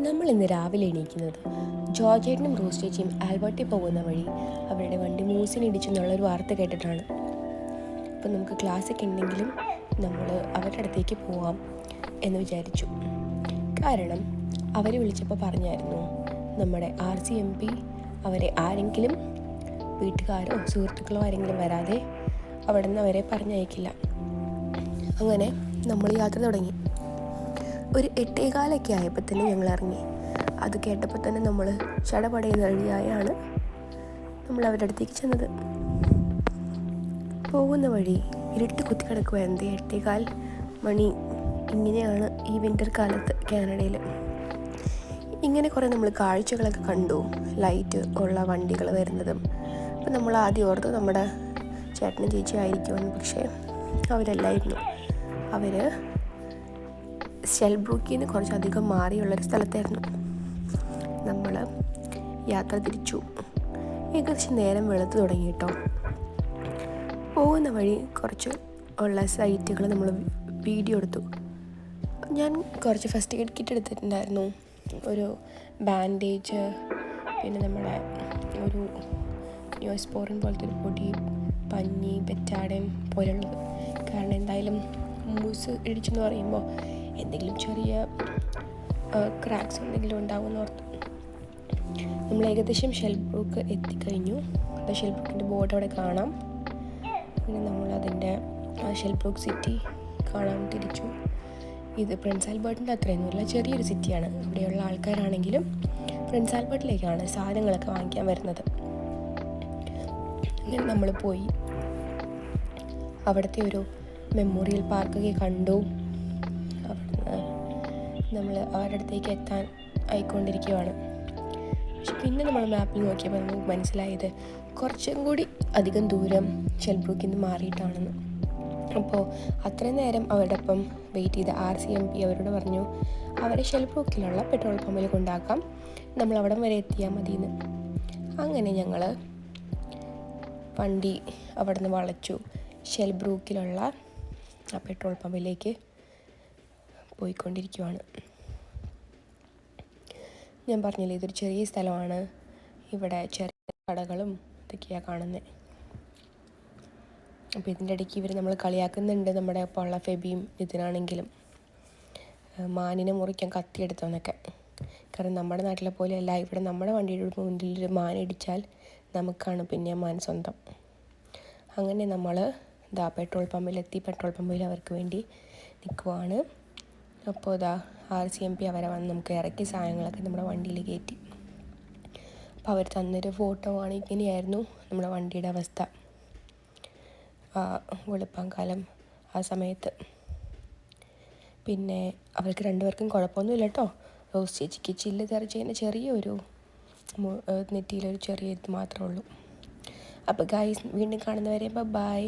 നമ്മളിന്ന് രാവിലെ എണീക്കുന്നത് ജോർജേട്ടനും റോസ് ചേച്ചിയും ആൽബർട്ടിൽ പോകുന്ന വഴി അവരുടെ വണ്ടി മൂസിനിടിച്ചെന്നുള്ളൊരു വാർത്ത കേട്ടിട്ടാണ്. അപ്പം നമുക്ക് ക്ലാസ്സൊക്കെ ഉണ്ടെങ്കിലും നമ്മൾ അവരുടെ അടുത്തേക്ക് പോവാം എന്ന് വിചാരിച്ചു. കാരണം അവർ വിളിച്ചപ്പോൾ പറഞ്ഞായിരുന്നു നമ്മുടെ RCMP അവരെ ആരെങ്കിലും വീട്ടുകാരോ സുഹൃത്തുക്കളോ ആരെങ്കിലും വരാതെ അവിടെ നിന്ന് അവരെ പറഞ്ഞയക്കില്ല. അങ്ങനെ നമ്മൾ യാത്ര തുടങ്ങി. ഒരു 8:15 ആയപ്പോൾ തന്നെ ഞങ്ങൾ ഇറങ്ങി. അത് കേട്ടപ്പോൾ തന്നെ നമ്മൾ ചടപടയുന്ന വഴിയായാണ് നമ്മൾ അവരുടെ അടുത്തേക്ക് ചെന്നത്. പോകുന്ന വഴി ഇരുട്ട് കുത്തി കിടക്കുമായിരുന്നു. 8:15 മണി. ഇങ്ങനെയാണ് ഈ വിൻ്റർ കാലത്ത് കാനഡയിൽ. ഇങ്ങനെ കുറേ നമ്മൾ കാഴ്ചകളൊക്കെ കണ്ടു, ലൈറ്റ് ഉള്ള വണ്ടികൾ വരുന്നതും. അപ്പം നമ്മൾ ആദ്യം ഓർത്തു നമ്മുടെ ചേട്ടനും ചേച്ചി ആയിരിക്കുമെന്ന്. പക്ഷേ അവരല്ലായിരുന്നു. അവർ ഷെൽബ്രൂക്കിൽ നിന്ന് കുറച്ചധികം മാറിയുള്ളൊരു സ്ഥലത്തായിരുന്നു. നമ്മൾ യാത്ര തിരിച്ചു. ഏകദേശം നേരം വെളുത്ത് തുടങ്ങി കേട്ടോ. പോകുന്ന വഴി കുറച്ച് ഉള്ള സൈറ്റുകൾ നമ്മൾ വീഡിയോ എടുത്തു. ഞാൻ കുറച്ച് ഫസ്റ്റ് എയ്ഡ് കിറ്റ് എടുത്തിട്ടുണ്ടായിരുന്നു. ഒരു ബാൻഡേജ്, പിന്നെ നമ്മുടെ ഒരു ന്യൂസ്പോറിൻ പോലത്തെ ഒരു പൊടി, പഞ്ഞി, ബെറ്റാഡിൻ പോലുള്ളത്. കാരണം എന്തായാലും മൂസ് ഇടിച്ചെന്ന് പറയുമ്പോൾ എന്തെങ്കിലും ചെറിയ ക്രാക്സ് എന്തെങ്കിലും ഉണ്ടാകുമെന്ന് ഓർത്തു. നമ്മൾ ഏകദേശം ഷെൽബ്രൂക്ക് എത്തിക്കഴിഞ്ഞു. അപ്പോൾ ഷെൽബ്രൂക്കിൻ്റെ ബോർഡ് അവിടെ കാണാം. പിന്നെ നമ്മളതിൻ്റെ ഷെൽബ്രൂക്ക് സിറ്റി കാണാൻ തിരിച്ചു. ഇത് പ്രിൻസ് ആൽബർട്ടിൻ്റെ അത്രയൊന്നുമില്ല, ചെറിയൊരു സിറ്റിയാണ്. ഇവിടെയുള്ള ആൾക്കാരാണെങ്കിലും പ്രിൻസ് ആൽബർട്ടിലേക്കാണ് സാധനങ്ങളൊക്കെ വാങ്ങിക്കാൻ വരുന്നത്. അങ്ങനെ നമ്മൾ പോയി അവിടുത്തെ ഒരു മെമ്മോറിയൽ പാർക്കൊക്കെ കണ്ടു. അവിടുന്ന് നമ്മൾ അവരുടെ അടുത്തേക്ക് എത്താൻ ആയിക്കൊണ്ടിരിക്കുകയാണ്. പക്ഷെ പിന്നെ നമ്മൾ മാപ്പിൽ നോക്കിയപ്പോൾ നമുക്ക് മനസ്സിലായത് കുറച്ചും കൂടി അധികം ദൂരം ഷെൽബ്രൂക്കിൽ നിന്ന് മാറിയിട്ടാണെന്ന്. അപ്പോൾ അത്രയും നേരം അവരുടെ ഒപ്പം വെയിറ്റ് ചെയ്ത RCMP അവരോട് പറഞ്ഞു അവരെ ഷെൽബ്രൂക്കിലുള്ള പെട്രോൾ പമ്പിൽ കൊണ്ടാക്കാം, നമ്മൾ അവിടം വരെ എത്തിയാൽ മതിയെന്ന്. അങ്ങനെ ഞങ്ങൾ വണ്ടി അവിടെ നിന്ന് വളച്ചു ഷെൽബ്രൂക്കിലുള്ള ആ പെട്രോൾ പമ്പിലേക്ക് പോയിക്കൊണ്ടിരിക്കുവാണ്. ഞാൻ പറഞ്ഞില്ലേ, ഇതൊരു ചെറിയ സ്ഥലമാണ്. ഇവിടെ ചെറിയ കടകളും ഇതൊക്കെയാണ് കാണുന്നത്. അപ്പോൾ ഇതിൻ്റെ ഇടയ്ക്ക് ഇവർ നമ്മൾ കളിയാക്കുന്നുണ്ട്, നമ്മുടെ ഒപ്പം ഉള്ള ഫെബിയും ഇതിനാണെങ്കിലും മാനിനെ മുറിക്കാൻ കത്തിയെടുത്തോന്നൊക്കെ. കാരണം നമ്മുടെ നാട്ടിലെ പോലെയല്ല, ഇവിടെ നമ്മുടെ വണ്ടിയുടെ മുന്നിൽ ഒരു മാൻ ഇടിച്ചാൽ നമുക്കാണ് പിന്നെ മാൻ സ്വന്തം. അങ്ങനെ നമ്മൾ പെട്രോൾ പമ്പിലെത്തി. പെട്രോൾ പമ്പിൽ അവർക്ക് വേണ്ടി നിൽക്കുവാണ്. അപ്പോൾ RCMP അവരെ വന്ന് നമുക്ക് ഇറക്കി സാധനങ്ങളൊക്കെ നമ്മുടെ വണ്ടിയിൽ കയറ്റി. അപ്പോൾ അവർ തന്നൊരു ഫോട്ടോ ആണ്. ഇങ്ങനെയായിരുന്നു നമ്മുടെ വണ്ടിയുടെ അവസ്ഥ വെളുപ്പാങ്കാലം ആ സമയത്ത്. പിന്നെ അവർക്ക് രണ്ടുപേർക്കും കുഴപ്പമൊന്നുമില്ല കേട്ടോ. റോസ് ചേച്ചിക്ക് ചില്ല് തെറിച്ചതിന് ചെറിയൊരു നെറ്റിയിലൊരു ചെറിയ ഇത് മാത്രമേ ഉള്ളൂ. അപ്പോൾ ഗൈസ്, വീണ്ടും കാണുന്നവരെ ബൈ.